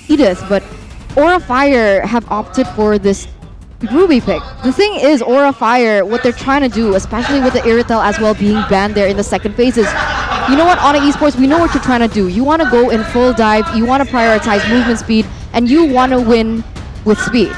Edith, but Aura Fire have opted for this Ruby pick. The thing is, Aura Fire, what they're trying to do, especially with the Irritel as well being banned there in the second phase, is, you know what, ONIC Esports, we know what you're trying to do. You want to go in full dive, you want to prioritize movement speed, and you want to win with speed.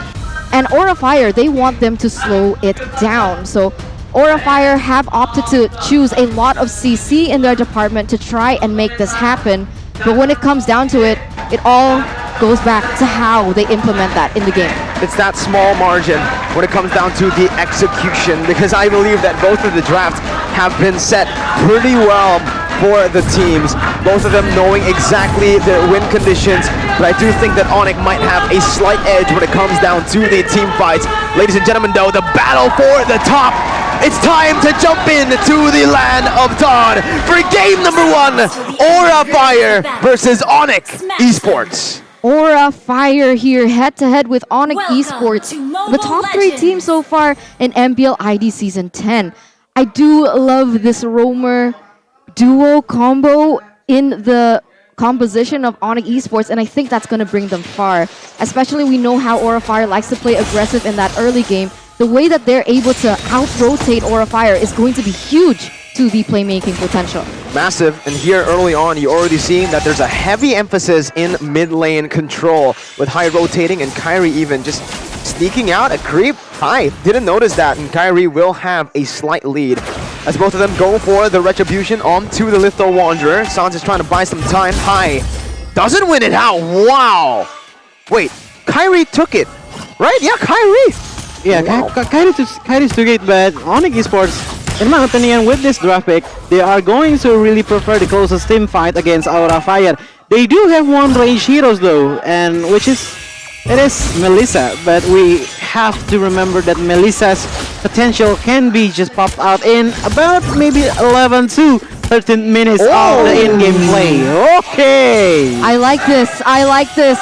And Aura Fire, they want them to slow it down. So Aura Fire have opted to choose a lot of CC in their department to try and make this happen. But when it comes down to it, it all goes back to how they implement that in the game. It's that small margin when it comes down to the execution, because I believe that both of the drafts have been set pretty well for the teams, both of them knowing exactly their win conditions, but I do think that ONIC might have a slight edge when it comes down to the team fights. Ladies and gentlemen, though, the battle for the top. It's time to jump into the land of Dawn for game number 1, Aura Fire versus ONIC Esports. Aura Fire here head-to-head with ONIC Esports, the top 3 teams so far in MPL ID Season 10. I do love this roamer duo combo in the composition of ONIC Esports, and I think that's going to bring them far. Especially we know how Aura Fire likes to play aggressive in that early game. The way that they're able to out-rotate Aura Fire is going to be huge to the playmaking potential. Massive, and here early on you're already seeing that there's a heavy emphasis in mid lane control with High rotating and Kyrie even just sneaking out a creep. High didn't notice that, and Kyrie will have a slight lead as both of them go for the retribution onto the Litho Wanderer. Sans is trying to buy some time. High doesn't win it out. Wow. Wait, Kyrie took it, right? Yeah, Kyrie. Yeah, wow. Kyrie took it, but ONIC Esports, in my opinion, with this draft pick, they are going to really prefer the closest team fight against Aura Fire. They do have one range heroes though, and it is Melissa, but we have to remember that Melissa's potential can be just popped out in about maybe 11 to 13 minutes of the in-game play. Okay! I like this. I like this.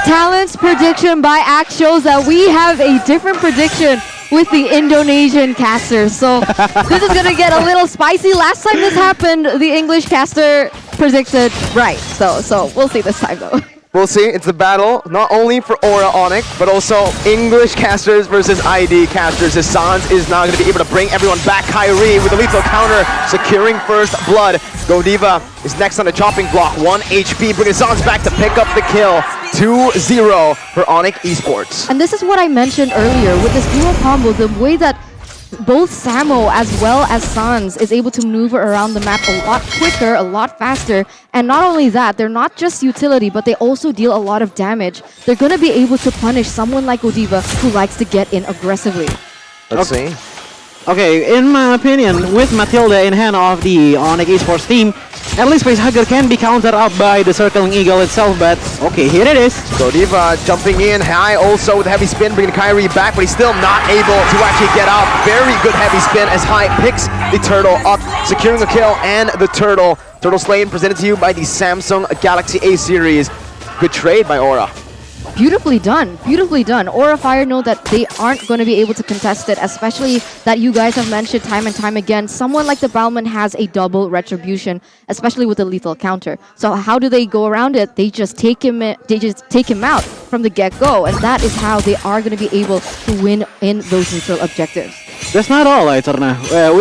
Talent's prediction by Axe shows that we have a different prediction with the Indonesian casters. So this is going to get a little spicy. Last time this happened, the English caster predicted right. So we'll see this time though. We'll see. It's the battle not only for Aura ONIC, but also English casters versus ID casters. As Sans is now going to be able to bring everyone back. Kyrie with a lethal counter, securing first blood. Godiva is next on the chopping block. 1 HP, bringing Sans back to pick up the kill. 2-0 for ONIC Esports. And this is what I mentioned earlier with this duo combo, the way that both Samo as well as Sans is able to maneuver around the map a lot quicker, a lot faster. And not only that, they're not just utility, but they also deal a lot of damage. They're going to be able to punish someone like Godiva who likes to get in aggressively. Let's see. Okay, in my opinion, with Matilda in hand of the ONIC Esports team, at least Facehugger can be countered up by the Circling Eagle itself, but okay, here it is. Godiva jumping in high also with a heavy spin, bringing Kyrie back, but he's still not able to actually get up. Very good heavy spin as High picks the turtle up, securing a kill and the turtle. Turtle slain presented to you by the Samsung Galaxy A series. Good trade by Aura. Beautifully done. Beautifully done. Aura Fire know that they aren't going to be able to contest it, especially that you guys have mentioned time and time again. Someone like the Balman has a double retribution, especially with the lethal counter. So how do they go around it? They just take him out from the get-go, and that is how they are going to be able to win in those neutral objectives. That's not all, Eterna.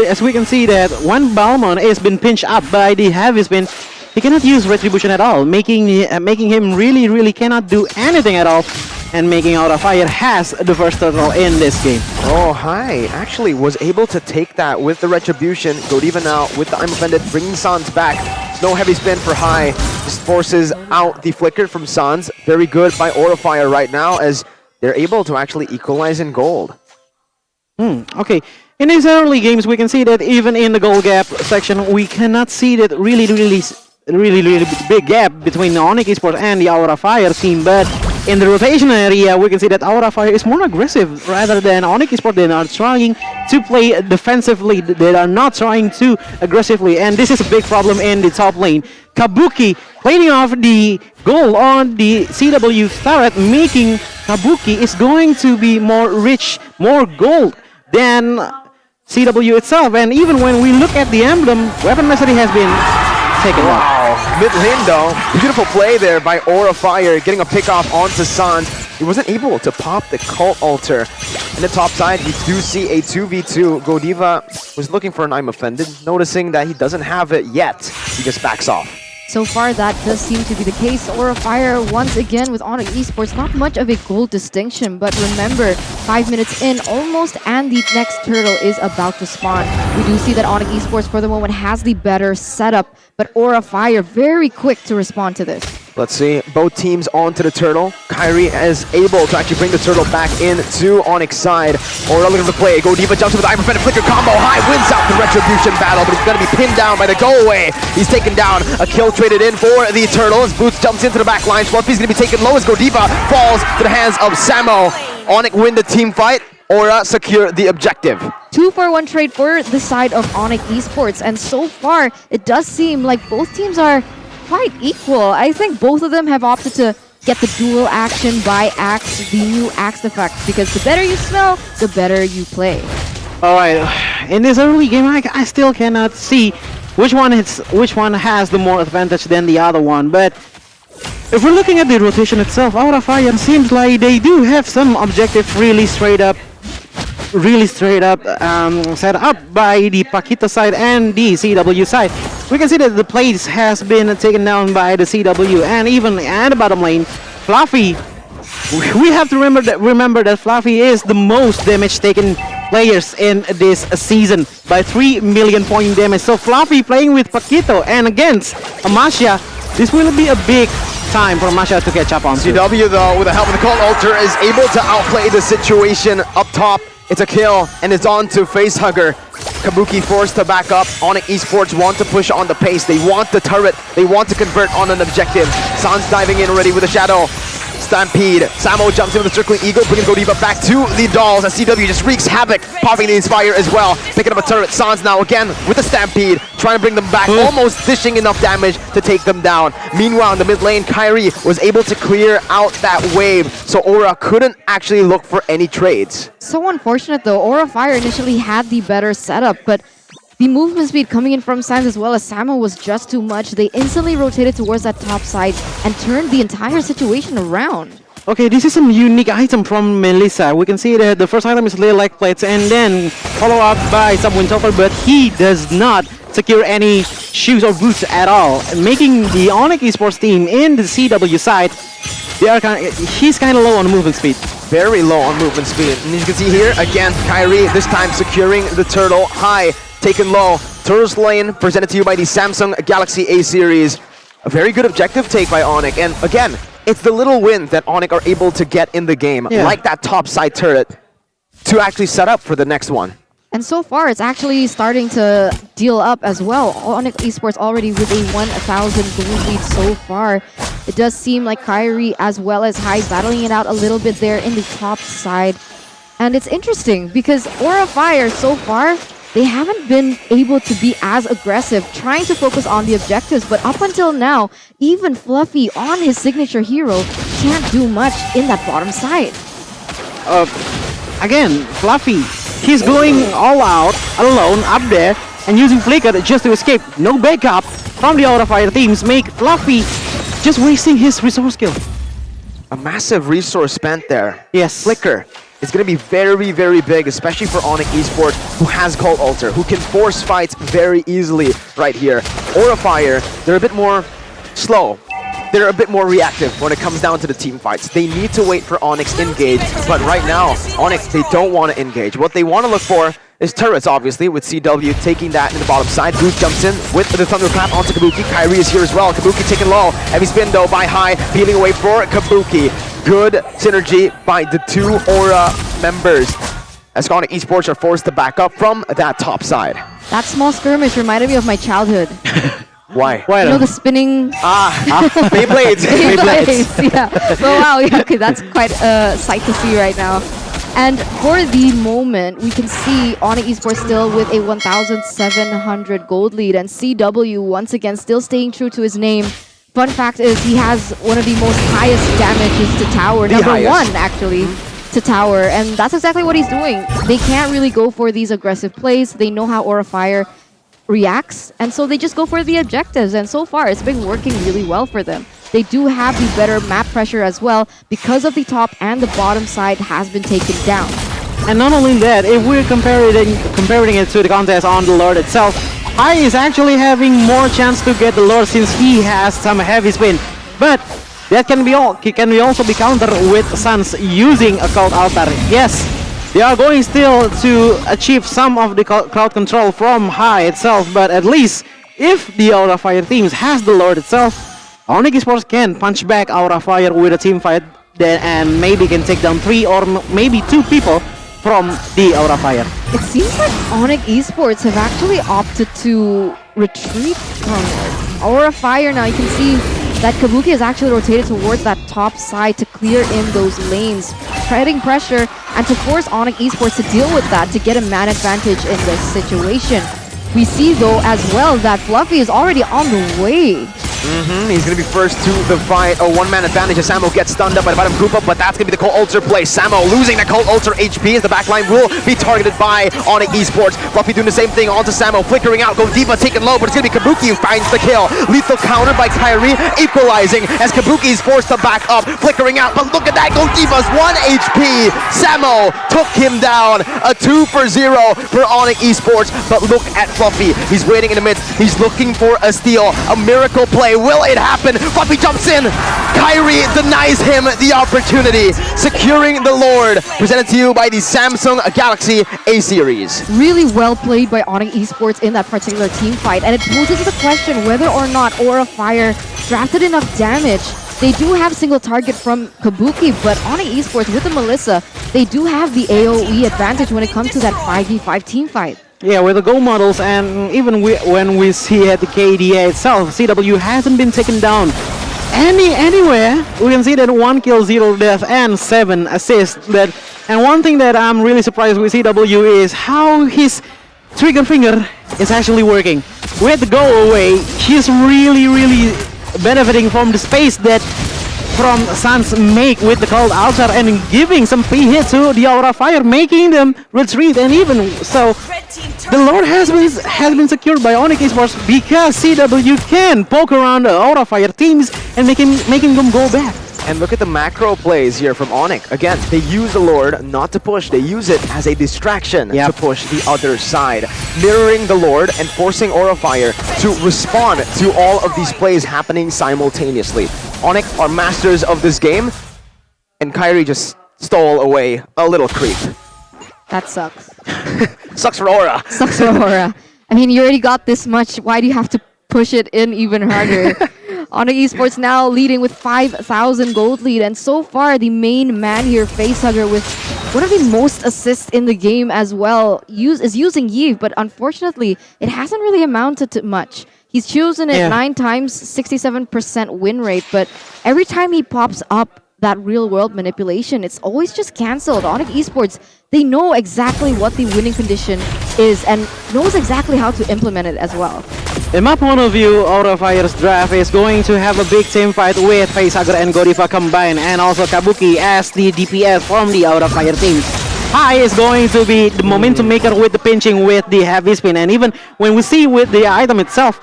As we can see that when Balmon is been pinched up by the heavy spin, he cannot use retribution at all, making him really cannot do anything at all, and making Aura Fire has the first turtle in this game. Oh, High actually was able to take that with the retribution. Godiva now with the I'm Offended, bringing Sans back. No heavy spin for High, just forces out the flicker from Sans. Very good by Aura Fire right now as they're able to actually equalize in gold. Okay. In these early games, we can see that even in the gold gap section, we cannot see that really big gap between the ONIC Esports and the Aura Fire team, but in the rotation area, we can see that Aura Fire is more aggressive rather than ONIC Esports. They are trying to play defensively. They are not trying to aggressively, and this is a big problem in the top lane. Kabuki cleaning off the goal on the CW turret, making Kabuki is going to be more rich, more gold than CW itself. And even when we look at the emblem, weapon mastery has been taken off. Wow, Mid lane though, beautiful play there by Aura Fire, getting a pick off onto Sans. He wasn't able to pop the Cult Altar. In the top side, we do see a 2v2. Godiva was looking for an I'm Offended, noticing that he doesn't have it yet. He just backs off. So far, that does seem to be the case. Aura Fire, once again, with ONIC Esports, not much of a gold distinction. But remember, 5 minutes in, almost, and the next turtle is about to spawn. We do see that ONIC Esports, for the moment, has the better setup. But Aura Fire, very quick to respond to this. Let's see, both teams onto the turtle. Kyrie is able to actually bring the turtle back into ONIC's side. Aura looking for the play. Godiva jumps with the Iverfed Flicker combo. High wins out the Retribution battle, but he's going to be pinned down by the go away. He's taken down. A kill traded in for the turtle. As Boots jumps into the back line. Fluffy's going to be taken low as Godiva falls to the hands of Samo. ONIC win the team fight. Aura secure the objective. 2-for-1 trade for the side of ONIC Esports. And so far, it does seem like both teams are quite equal. I think both of them have opted to get the dual action by Axe, the new Axe effect, because the better you smell, the better you play. Alright, in this early game, I still cannot see which one has the more advantage than the other one, but if we're looking at the rotation itself, Aura Fire seems like they do have some objective really straight up set up by the Paquito side and the CW side. We can see that the place has been taken down by the CW, and even at the bottom lane, Fluffy. We have to remember that Fluffy is the most damage taken players in this season by 3 million point damage. So Fluffy playing with Paquito and against Amasya, this will be a big time for Amasya to catch up on. CW though, with the help of the Cult Altar, is able to outplay the situation up top. It's a kill, and it's on to Facehugger. Kabuki forced to back up. ONIC Esports want to push on the pace. They want the turret. They want to convert on an objective. Sans diving in already with a shadow. Stampede. Samo jumps in with a circling eagle, bringing Godiva back to the dolls as CW just wreaks havoc, popping the Inspire as well. Picking up a turret. Sans now again with the Stampede, trying to bring them back, almost dishing enough damage to take them down. Meanwhile, in the mid lane, Kyrie was able to clear out that wave, so Aura couldn't actually look for any trades. So unfortunate though, Aura Fire initially had the better setup, but the movement speed coming in from Sans as well as Samo was just too much. They instantly rotated towards that top side and turned the entire situation around. Okay, this is some unique item from Melissa. We can see that the first item is Lilac Plates and then follow up by some Windtalker, but he does not secure any shoes or boots at all, making the ONIC Esports team in the CW side, he's kind of low on movement speed. Very low on movement speed. And you can see here, again, Kyrie, this time securing the turtle high. Taken low. Turtle's Lane presented to you by the Samsung Galaxy A series. A very good objective take by ONIC. And again, it's the little wins that ONIC are able to get in the game, like that top side turret, to actually set up for the next one. And so far, it's actually starting to deal up as well. ONIC Esports already with a 1,000 gold lead so far. It does seem like Kyrie as well as High battling it out a little bit there in the top side. And it's interesting because Aura Fire so far, they haven't been able to be as aggressive, trying to focus on the objectives. But up until now, even Fluffy on his signature hero can't do much in that bottom side. Again, Fluffy, he's going all out, alone, up there, and using Flicker just to escape. No backup from the Aura Fire teams make Fluffy just wasting his resource skill. A massive resource spent there. Yes. Flicker. It's going to be very, very big, especially for ONIC Esports, who has Cult Altar, who can force fights very easily right here. Aura Fire, they're a bit more slow. They're a bit more reactive when it comes down to the team fights. They need to wait for ONIC engage, but right now, ONIC, they don't want to engage. What they want to look for is turrets, obviously, with CW taking that in the bottom side. Boost jumps in with the Thunderclap onto Kabuki. Kyrie is here as well. Kabuki taken low. Heavy spin, though, by High, peeling away for Kabuki. Good synergy by the two Aura members, as ONIC Esports are forced to back up from that top side. That small skirmish reminded me of my childhood. Why? You know the spinning... Beyblades. Beyblades, yeah. Oh wow, yeah, okay, that's quite a sight to see right now. And for the moment, we can see ONIC Esports still with a 1,700 gold lead, and CW once again still staying true to his name. Fun fact is he has one of the most highest damages to tower, number one actually, to tower, and that's exactly what he's doing. They can't really go for these aggressive plays. They know how Aura Fire reacts, and so they just go for the objectives, and so far it's been working really well for them. They do have the better map pressure as well because of the top and the bottom side has been taken down. And not only that, if we're comparing it to the contest on the Lord itself, Hai is actually having more chance to get the Lord since he has some heavy spin. But that can be also be countered with Suns using a Cult Altar. Yes, they are going still to achieve some of the crowd control from Hai itself, but at least if the Aura Fire teams has the Lord itself, ONIC Esports can punch back Aura Fire with a team fight then, and maybe can take down 3 or maybe 2 people from the Aura Fire. It seems like ONIC Esports have actually opted to retreat from Aura Fire. Now you can see that Kabuki is actually rotated towards that top side to clear in those lanes, spreading pressure and to force ONIC Esports to deal with that to get a man advantage in this situation. We see though as well that Fluffy is already on the way. He's going to be first to the fight. A one-man advantage as Samo gets stunned up by the bottom group up, but that's going to be the Cold Ulcer play. Samo losing that Cold Ulcer HP as the backline will be targeted by ONIC Esports. Fluffy doing the same thing onto Samo, flickering out. Go Diva taken low, but it's going to be Kabuki who finds the kill. Lethal counter by Kyrie, equalizing as Kabuki is forced to back up, flickering out. But look at that, Go Diva's 1 HP. Samo took him down. A 2 for 0 for ONIC Esports, but look at Fluffy. He's waiting in the midst. He's looking for a steal, a miracle play. Will it happen? Fluffy jumps in. Kyrie denies him the opportunity. Securing the Lord. Presented to you by the Samsung Galaxy A series. Really well played by ONIC Esports in that particular team fight, and it poses the question whether or not Aura Fire drafted enough damage. They do have single target from Kabuki, but ONIC Esports with the Melissa, they do have the AoE advantage when it comes to that 5v5 team fight. Yeah, with the gold models, and even when we see at the KDA itself, CW hasn't been taken down anywhere. We can see that 1 kill, 0 death, and 7 assists. And one thing that I'm really surprised with CW is how his trigger finger is actually working. With the go away, he's really benefiting from the space that from Suns make with the Cold Altar and giving some free hit to the Aura Fire, making them retreat. And even so, the Lord has been secured by ONIC Esports because CW can poke around the Aura Fire teams and making them go back. And look at the macro plays here from ONIC. Again, they use the Lord not to push. They use it as a distraction to push the other side. Mirroring the Lord and forcing Aura Fire to respond to all of these plays happening simultaneously. ONIC are masters of this game, and Kyrie just stole away a little creep. That sucks. Sucks for Aura. Sucks for Aura. I mean, you already got this much. Why do you have to push it in even harder? ONIC Esports now leading with 5,000 gold lead, and so far the main man here, Facehugger, with one of the most assists in the game as well, is using Yves, but unfortunately it hasn't really amounted to much. He's chosen it 9 times, 67% win rate, but every time he pops up that real-world manipulation, it's always just cancelled. ONIC Esports, they know exactly what the winning condition is and knows exactly how to implement it as well. In my point of view, Aura Fire's draft is going to have a big team fight with Facehugger and Godiva combined, and also Kabuki as the DPS from the Aura Fire team. Hai is going to be the momentum maker with the pinching with the heavy spin, and even when we see with the item itself,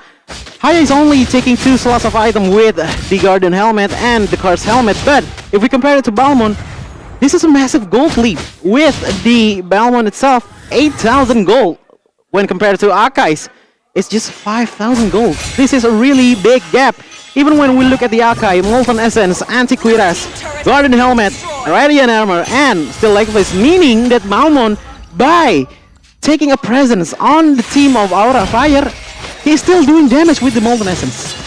Hai is only taking 2 slots of item with the Guardian Helmet and the Curse Helmet, but if we compare it to Balmon, this is a massive gold lead. With the Balmon itself, 8,000 gold. When compared to Akai's, it's just 5,000 gold. This is a really big gap. Even when we look at the Akai, Molten Essence, Anti-Cuirass, Guardian Helmet, Radiant Armor, and still like this, meaning that Balmon, by taking a presence on the team of Aura Fire, he's still doing damage with the Molten Essence.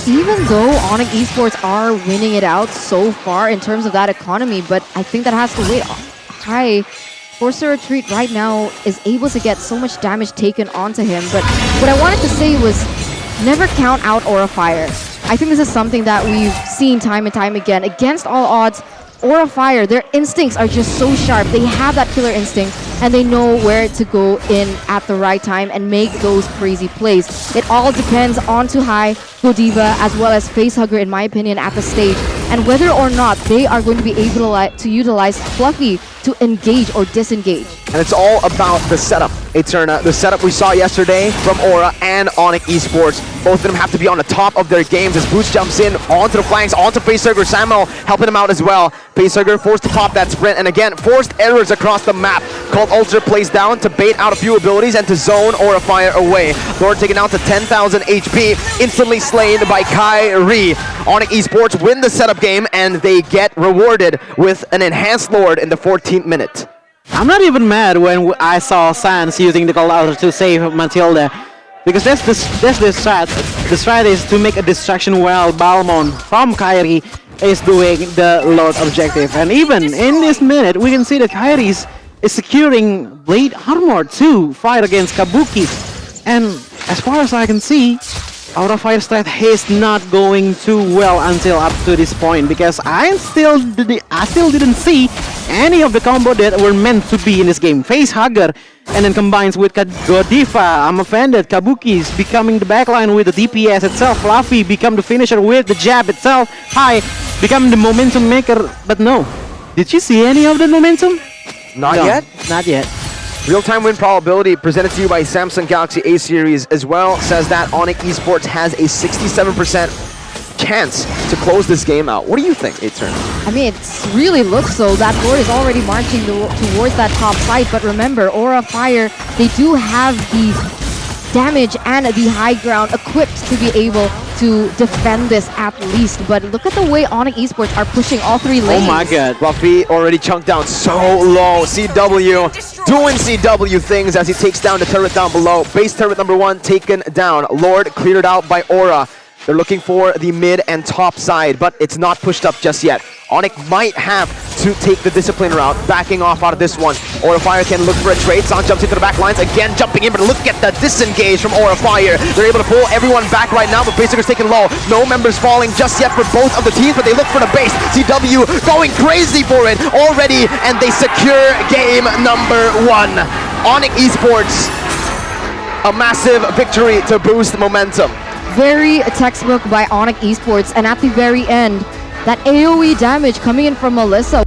Even though ONIC Esports are winning it out so far in terms of that economy, but I think that has to wait. Hai, forced to retreat right now, is able to get so much damage taken onto him. But what I wanted to say was never count out Aura Fire. I think this is something that we've seen time and time again. Against all odds, Aura Fire, their instincts are just so sharp. They have that killer instinct. and they know where to go in at the right time and make those crazy plays. It all depends on Too High, Godiva, as well as Facehugger, in my opinion, at the stage, and whether or not they are going to be able to utilize Fluffy to engage or disengage. And it's all about the setup, Eterna. The setup we saw yesterday from Aura and ONIC Esports. Both of them have to be on the top of their games as Boots jumps in onto the flanks, onto Facehugger. Samuel helping him out as well. Facehugger forced to pop that sprint, and again, forced errors across the map. Called Ultra plays down to bait out a few abilities and to zone Aura Fire away. Lord taken down to 10,000 HP, instantly slain by Kyrie. ONIC Esports win the setup game, and they get rewarded with an enhanced Lord in the 14th minute. I'm not even mad when I saw Sans using the call out to save Matilda, because that's the strat. The strat is to make a distraction while Balmon from Kyrie is doing the Lord objective. And even in this minute, we can see that Kyrie is securing Blade Armor to fight against Kabuki. And as far as I can see, Aura Fire strat is not going too well until up to this point, because I still didn't see any of the combo that were meant to be in this game. Facehugger and then combines with Godiva. I'm offended. Kabuki is becoming the backline with the DPS itself. Fluffy become the finisher with the jab itself. High become the momentum maker. But no. Did you see any of the momentum? Not No, yet? Not yet. Real-time win probability presented to you by Samsung Galaxy A series as well says that ONIC Esports has a 67% chance to close this game out. What do you think, Eterna? I mean, it really looks so. That Lord is already marching towards that top side, but remember, Aura Fire, they do have the damage and the high ground equipped to be able to defend this at least. But look at the way ONIC Esports are pushing all three lanes. Oh my god. Fluffy already chunked down so low. CW doing CW things as he takes down the turret down below. Base turret number 1 taken down. Lord cleared out by Aura. They're looking for the mid and top side, but it's not pushed up just yet. ONIC might have to take the discipline route, backing off out of this one. Aura Fire can look for a trade. San jumps into the back lines, again jumping in, but look at the disengage from Aura Fire. They're able to pull everyone back right now, but Facehugger's taken low. No members falling just yet for both of the teams, but they look for the base. CW going crazy for it already, and they secure game number 1. ONIC Esports, a massive victory to boost momentum. Very textbook by ONIC Esports, and at the very end, that AoE damage coming in from Melissa.